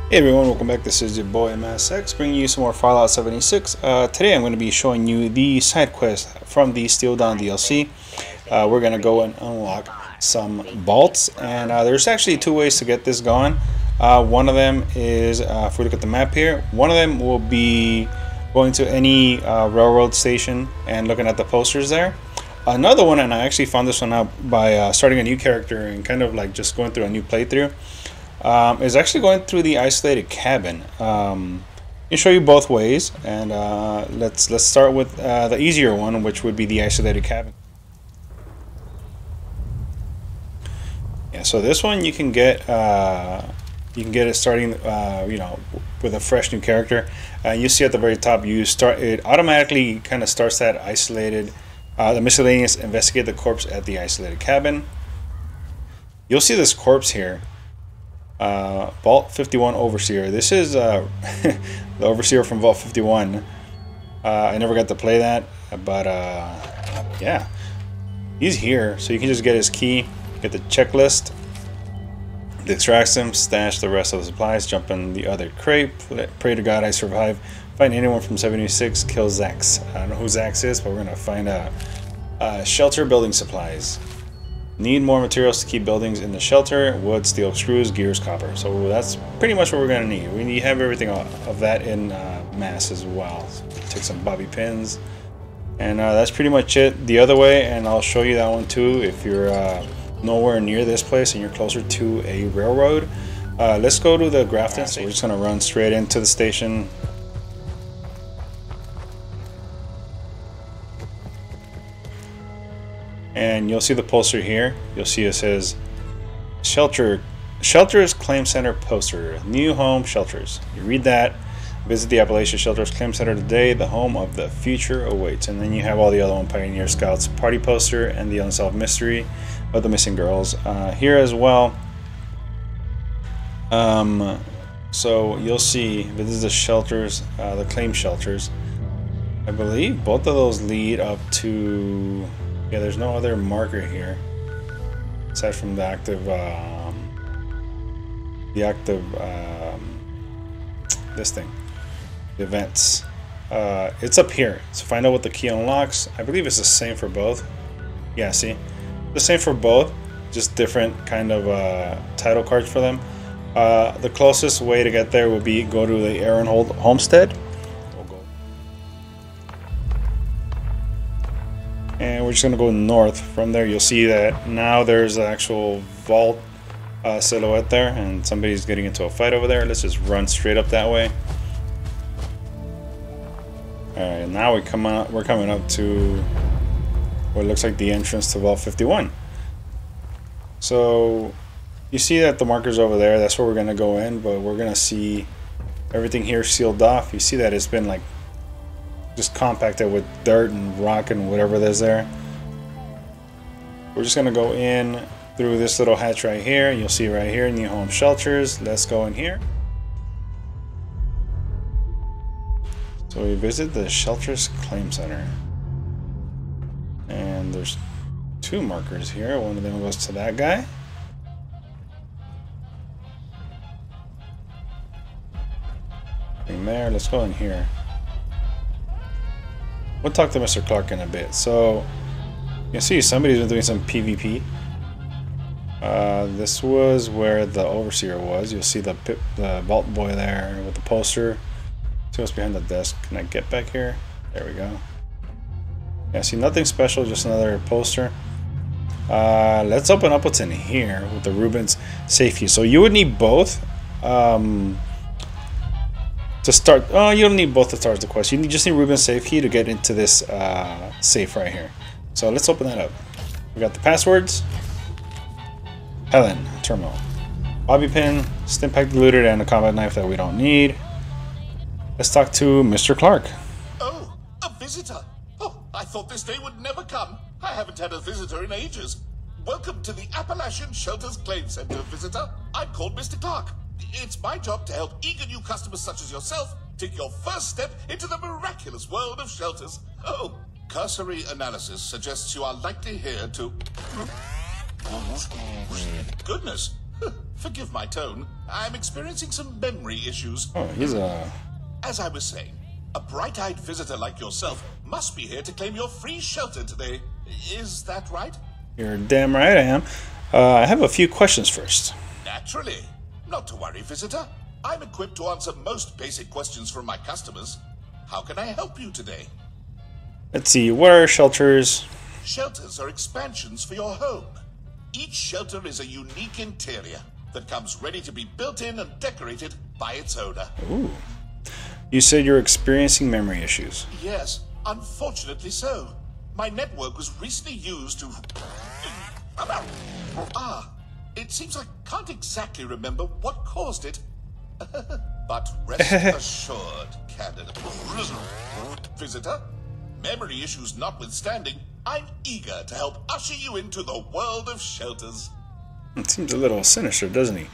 Hey everyone, welcome back. This is your boy MassX bringing you some more Fallout 76. Today I'm going to be showing you the side quest from the Steel Dawn DLC. We're going to go and unlock some vaults, and there's actually two ways to get this going. One of them is, if we look at the map here, one of them will be going to any railroad station and looking at the posters there. Another one, and I actually found this one out by starting a new character and kind of like just going through a new playthrough, is actually going through the isolated cabin. I'll show you both ways, and let's start with the easier one, which would be the isolated cabin. Yeah, so this one you can get it starting, with a fresh new character. You see at the very top, it automatically kind of starts that isolated. The miscellaneous investigate the corpse at the isolated cabin. You'll see this corpse here. Vault 51 Overseer. This is the Overseer from Vault 51. I never got to play that, but yeah, he's here. So you can just get his key, get the checklist, extract him, stash the rest of the supplies, jump in the other crate, pray to God I survive, find anyone from 76, kill Zax. I don't know who Zax is, but we're gonna find out. Shelter building supplies. Need more materials to keep buildings in the shelter: wood, steel, screws, gears, copper. So that's pretty much what we're going to need. We need to have everything of that in mass as well. So take some bobby pins, and that's pretty much it. The other way, and I'll show you that one too if you're nowhere near this place and you're closer to a railroad. Let's go to the Grafton. So we're just going to run straight into the station. And you'll see the poster here. You'll see it says Shelters Claim Center poster. New home shelters. You read that. Visit the Appalachian Shelters Claim Center today. The home of the future awaits. And then you have all the other one: Pioneer Scouts party poster and the unsolved mystery of the missing girls here as well. So you'll see this is the shelters, the claim shelters. I believe both of those lead up to. Yeah, there's no other marker here aside from the active this thing, the events. It's up here. So find out what the key unlocks. I believe it's the same for both. Yeah, see, the same for both, just different kind of title cards for them. The closest way to get there would be go to the Aaronhold Homestead. And we're just going to go north. From there you'll see that now there's an actual vault silhouette there, and somebody's getting into a fight over there. Let's just run straight up that way. Alright, now we're coming up to what looks like the entrance to Vault 51. So you see that the marker's over there. That's where we're going to go in, but we're going to see everything here sealed off. You see that it's been like just compacted with dirt and rock and whatever there's there. We're just gonna go in through this little hatch right here. You'll see right here, new home shelters. Let's go in here. So we visit the Shelters Claim Center, and there's two markers here. One of them goes to that guy. In there, let's go in here. We'll talk to Mr. Clark in a bit. So you can see somebody's been doing some PvP. This was where the Overseer was. You'll see the vault boy there with the poster. See what's behind the desk. Can I get back here? There we go. Yeah, see, nothing special, just another poster. Let's open up what's in here with the Rubens safe key. So you would need both. To start, you don't need both to start the quest. You just need Ruben's safe key to get into this safe right here. So let's open that up. We got the passwords. Helen, terminal. Bobby pin, Stimpack diluted, and a combat knife that we don't need. Let's talk to Mr. Clark. Oh, a visitor. Oh, I thought this day would never come. I haven't had a visitor in ages. Welcome to the Appalachian Shelters Claim Center, visitor. I'm called Mr. Clark. It's my job to help eager new customers such as yourself take your first step into the miraculous world of shelters. Oh, cursory analysis suggests you are likely here to... Goodness, Forgive my tone. I'm experiencing some memory issues. Oh, he's a... As I was saying, a bright-eyed visitor like yourself must be here to claim your free shelter today. Is that right? You're damn right I am. I have a few questions first. Naturally. Not to worry, visitor. I'm equipped to answer most basic questions from my customers. How can I help you today? Let's see, what are shelters? Shelters are expansions for your home. Each shelter is a unique interior that comes ready to be built in and decorated by its owner. Ooh. You said you're experiencing memory issues. Yes, unfortunately so. My network was recently used to... it seems I can't exactly remember what caused it. But rest assured, candidate. Visitor, memory issues notwithstanding, I'm eager to help usher you into the world of shelters. It seems a little sinister, doesn't he?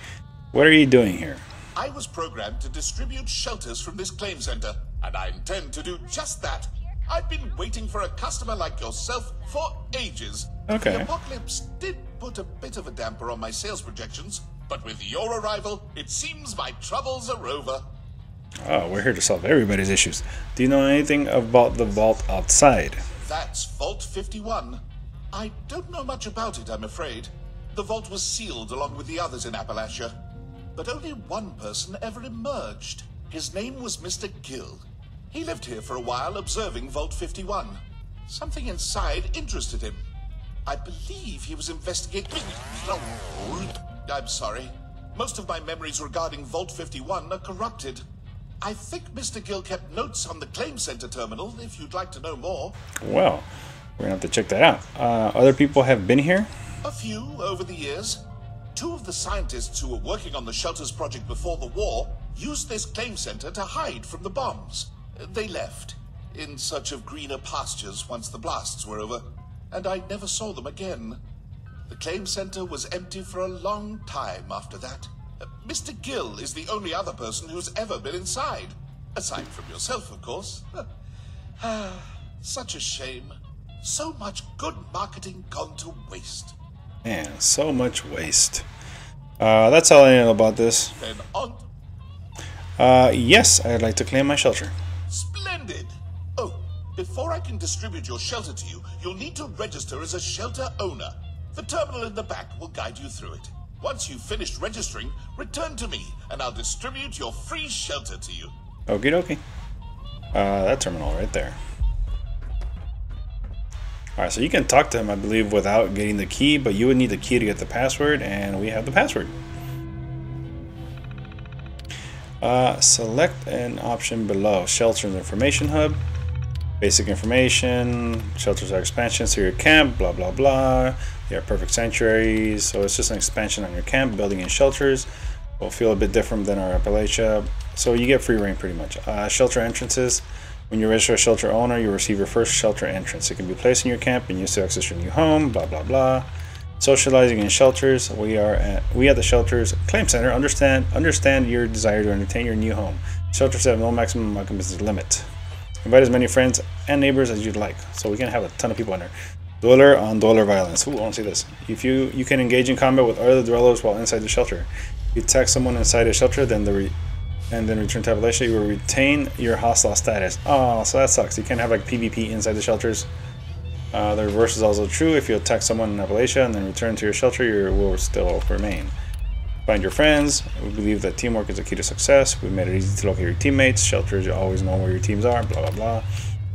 What are you doing here? I was programmed to distribute shelters from this claim center, and I intend to do just that. I've been waiting for a customer like yourself for ages. Okay. The apocalypse did put a bit of a damper on my sales projections, but with your arrival, it seems my troubles are over. Oh, we're here to solve everybody's issues. Do you know anything about the vault outside? That's Vault 51. I don't know much about it, I'm afraid. The vault was sealed along with the others in Appalachia, but only one person ever emerged. His name was Mr. Gill. He lived here for a while observing Vault 51. Something inside interested him. I believe he was investigating... I'm sorry. Most of my memories regarding Vault 51 are corrupted. I think Mr. Gill kept notes on the claim center terminal, if you'd like to know more. Well, we're gonna have to check that out. Other people have been here? A few over the years. Two of the scientists who were working on the shelters project before the war used this claim center to hide from the bombs. They left, in search of greener pastures once the blasts were over, and I never saw them again. The claim center was empty for a long time after that. Mr. Gill is the only other person who's ever been inside. Aside from yourself, of course. Such a shame. So much good marketing gone to waste. Man, so much waste. That's all I know about this. Then on... Yes, I'd like to claim my shelter. Splendid! Oh, before I can distribute your shelter to you, you'll need to register as a shelter owner. The terminal in the back will guide you through it. Once you've finished registering, return to me, and I'll distribute your free shelter to you. Okie dokie. That terminal right there. Alright, so you can talk to him, I believe, without getting the key, but you would need the key to get the password, and we have the password. Select an option below. Shelters Information Hub. Basic information. Shelters are expansions to your camp, blah blah blah. They are perfect sanctuaries, so it's just an expansion on your camp. Building in shelters will feel a bit different than our Appalachia. So you get free reign pretty much. Shelter entrances. When you register a shelter owner, you receive your first shelter entrance. It can be placed in your camp and used to access your new home, blah blah blah. Socializing in shelters. We at the shelters claim center understand your desire to entertain your new home. Shelters have no maximum occupancy limit. Invite as many friends and neighbors as you'd like, so we can have a ton of people in there. Dweller on dweller violence. Ooh, I want to see this. If you can engage in combat with other dwellers while inside the shelter. You attack someone inside a shelter, then return to Appalachia, you will retain your hostile status. Oh, so that sucks. You can't have like PvP inside the shelters. The reverse is also true. If you attack someone in Appalachia and then return to your shelter, you will still remain. Find your friends. We believe that teamwork is the key to success. We made it easy to locate your teammates. Shelters, you always know where your teams are, blah, blah, blah.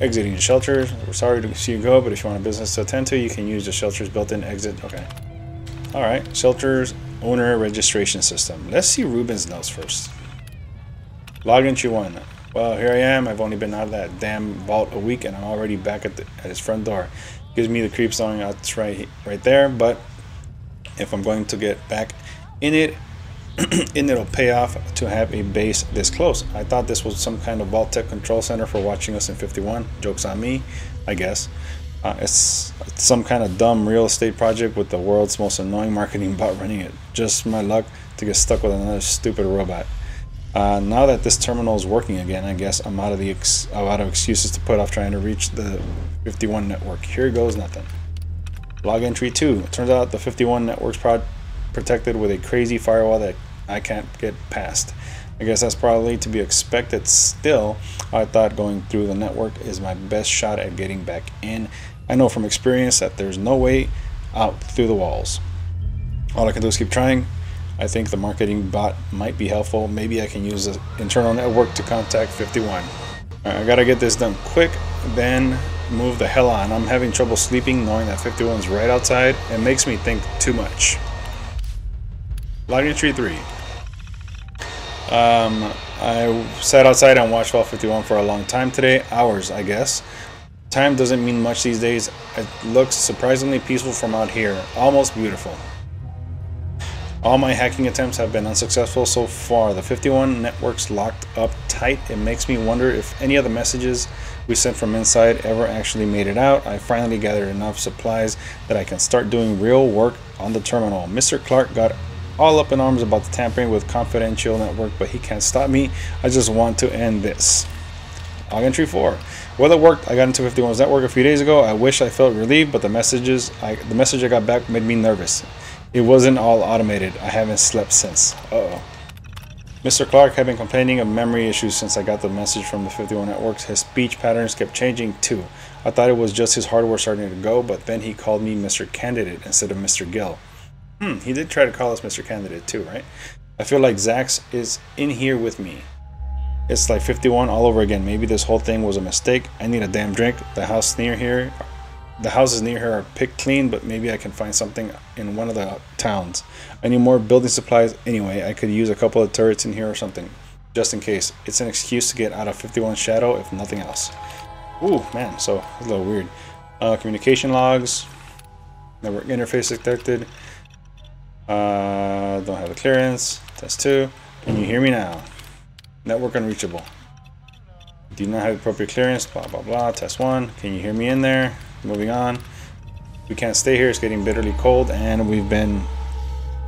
Exiting the shelters. We're sorry to see you go, but if you want a business to attend to, you can use the shelter's built-in exit. Okay. Alright. Shelters owner registration system. Let's see Ruben's notes first. Log entry 1. Well, here I am. I've only been out of that damn vault a week, and I'm already back at his front door. Gives me the creeps knowing it's right there, but if I'm going to get back in it, it'll pay off to have a base this close. I thought this was some kind of vault tech control center for watching us in 51. Joke's on me, I guess. It's some kind of dumb real estate project with the world's most annoying marketing bot running it. Just my luck to get stuck with another stupid robot. Now that this terminal is working again, I guess I'm out of excuses to put off trying to reach the 51 network. Here goes nothing. Log entry 2. It turns out the 51 network's protected with a crazy firewall that I can't get past. I guess that's probably to be expected. Still, I thought going through the network is my best shot at getting back in. I know from experience that there's no way out through the walls. All I can do is keep trying. I think the marketing bot might be helpful. Maybe I can use the internal network to contact 51. All right, I gotta get this done quick, then move the hell on. I'm having trouble sleeping knowing that 51's right outside. It makes me think too much. Login tree 3. I sat outside and watched Fallout 51 for a long time today. Hours, I guess. Time doesn't mean much these days. It looks surprisingly peaceful from out here. Almost beautiful. All my hacking attempts have been unsuccessful so far. The 51 network's locked up tight. It makes me wonder if any of the messages we sent from inside ever actually made it out. I finally gathered enough supplies that I can start doing real work on the terminal. Mr. Clark got all up in arms about the tampering with confidential network, but he can't stop me. I just want to end this. Login tree 4. Well, it worked. I got into 51's network a few days ago. I wish I felt relieved, but the message I got back made me nervous. It wasn't all automated. I haven't slept since. Uh-oh. Mr. Clark had been complaining of memory issues since I got the message from the 51 networks. His speech patterns kept changing too. I thought it was just his hardware starting to go, but then he called me Mr. Candidate instead of Mr. Gill. He did try to call us Mr. Candidate too, right? I feel like Zax is in here with me. It's like 51 all over again. Maybe this whole thing was a mistake. I need a damn drink. The houses near here are picked clean, but maybe I can find something in one of the towns. I need more building supplies anyway. I could use a couple of turrets in here or something, just in case. It's an excuse to get out of 51's shadow, if nothing else. Ooh, man, so it's a little weird. Communication logs. Network interface detected. Don't have the clearance. Test 2. Can you hear me now? Network unreachable. Do not have appropriate clearance. Blah blah blah. Test 1. Can you hear me in there? Moving on. We can't stay here. It's getting bitterly cold, and we've been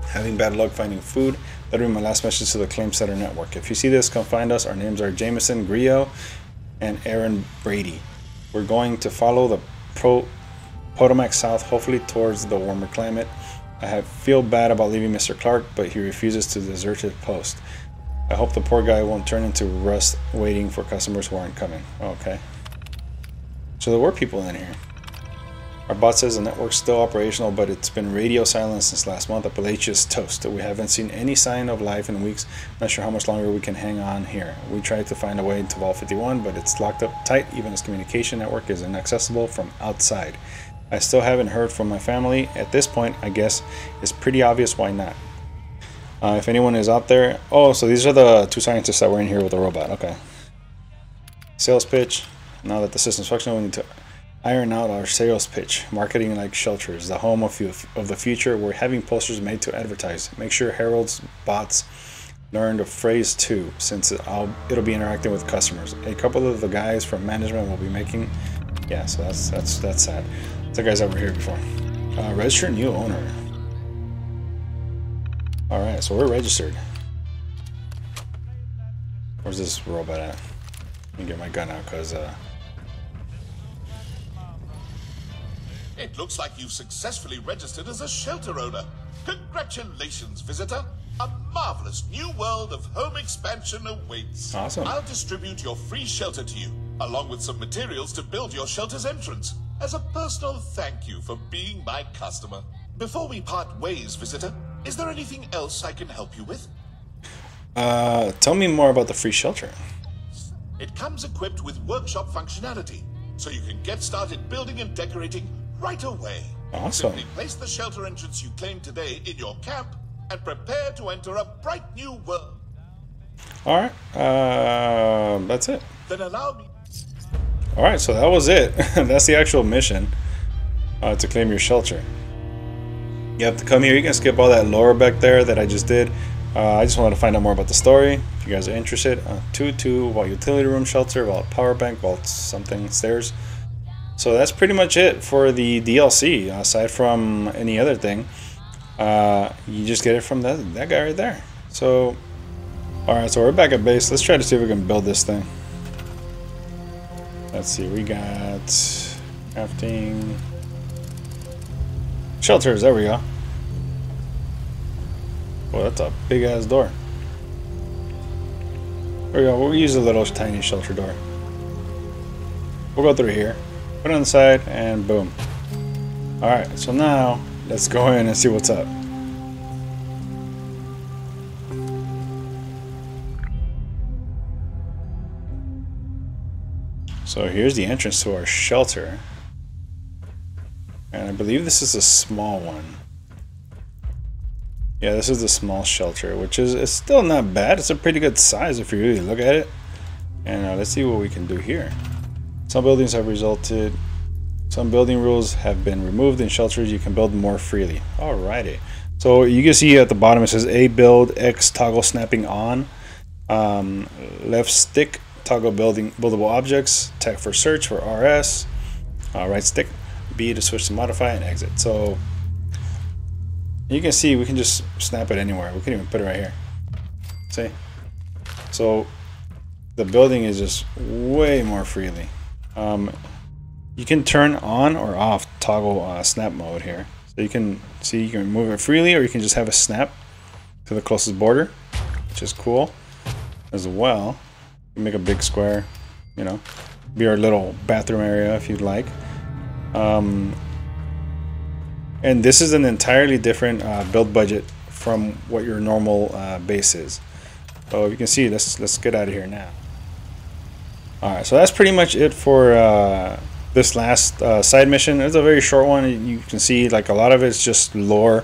having bad luck finding food. That'll be my last message to the Claim Center network. If you see this, come find us. Our names are Jameson Griot and Aaron Brady. We're going to follow the Potomac south, hopefully towards the warmer climate. I feel bad about leaving Mr. Clark, but he refuses to desert his post. I hope the poor guy won't turn into rust waiting for customers who aren't coming. Okay. So there were people in here. Our bot says the network's still operational, but it's been radio silent since last month. Appalachia's toast. We haven't seen any sign of life in weeks. Not sure how much longer we can hang on here. We tried to find a way to Vault 51, but it's locked up tight. Even its communication network is inaccessible from outside. I still haven't heard from my family. At this point, I guess it's pretty obvious why not. If anyone is out there... Oh, so these are the two scientists that were in here with the robot. Okay. Sales pitch. Now that the system's functional, we need to iron out our sales pitch. Marketing like shelters, the home of the future. We're having posters made to advertise. Make sure Harold's bots learn the phrase too, since it'll be interacting with customers. A couple of the guys from management will be making... Yeah, so that's sad. The guys that were here before. Register new owner. Alright, so we're registered. Where's this robot at? Let me get my gun out, because It looks like you've successfully registered as a shelter owner. Congratulations, visitor. A marvelous new world of home expansion awaits. Awesome. I'll distribute your free shelter to you, along with some materials to build your shelter's entrance, as a personal thank you for being my customer. Before we part ways, visitor, is there anything else I can help you with? Tell me more about the free shelter. It comes equipped with workshop functionality, so you can get started building and decorating right away. Awesome. Simply place the shelter entrance you claimed today in your camp and prepare to enter a bright new world. Alright, that's it. Then allow me... Alright, so that was it. That's the actual mission, to claim your shelter. You have to come here. You can skip all that lore back there that I just did. I just wanted to find out more about the story. If you guys are interested, 2 Vault Utility Room Shelter, Vault Power Bank, Vault something stairs. So that's pretty much it for the DLC, aside from any other thing. You just get it from that guy right there. So, alright, so we're back at base. Let's try to see if we can build this thing. Let's see, we got crafting. Shelters, there we go. Well, that's a big ass door. There we go. We'll use a little tiny shelter door. We'll go through here, put it on the side, and boom. Alright, so now let's go in and see what's up. So here's the entrance to our shelter. And I believe this is a small one. Yeah, this is the small shelter, which is it's still not bad. It's a pretty good size if you really look at it. And let's see what we can do here. Some buildings have resulted. Some building rules have been removed in shelters. You can build more freely. Alrighty. So you can see at the bottom it says A build, X toggle snapping on, left stick toggle buildable objects, tech for search for RS, right stick B to switch to modify and exit. So you can see we can just snap it anywhere. We can even put it right here. See? So the building is just way more freely. You can turn on or off toggle snap mode here. So you can see you can move it freely, or you can just have a snap to the closest border, which is cool as well. You make a big square, you know, be our little bathroom area if you'd like. And this is an entirely different build budget from what your normal base is. So you can see, let's get out of here now. Alright, so that's pretty much it for this last side mission. It's a very short one. You can see like a lot of it's just lore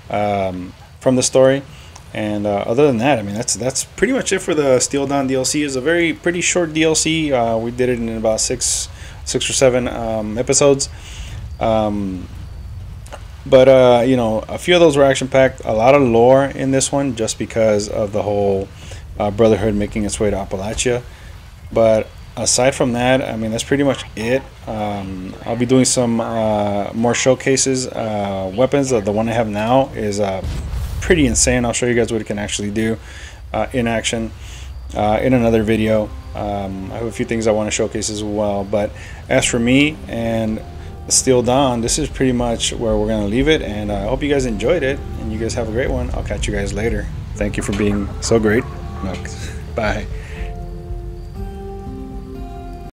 from the story. And other than that, I mean, that's pretty much it for the Steel Dawn DLC. It's a pretty short DLC. We did it in about six or seven episodes. But you know, a few of those were action-packed. A lot of lore in this one, just because of the whole Brotherhood making its way to Appalachia. But aside from that, I mean, that's pretty much it. I'll be doing some more showcases. Weapons. The one I have now is pretty insane. I'll show you guys what it can actually do in action in another video. I have a few things I want to showcase as well. But as for me and Steel Dawn, this is pretty much where we're going to leave it. And I hope you guys enjoyed it. And you guys have a great one. I'll catch you guys later. Thank you for being so great. Bye.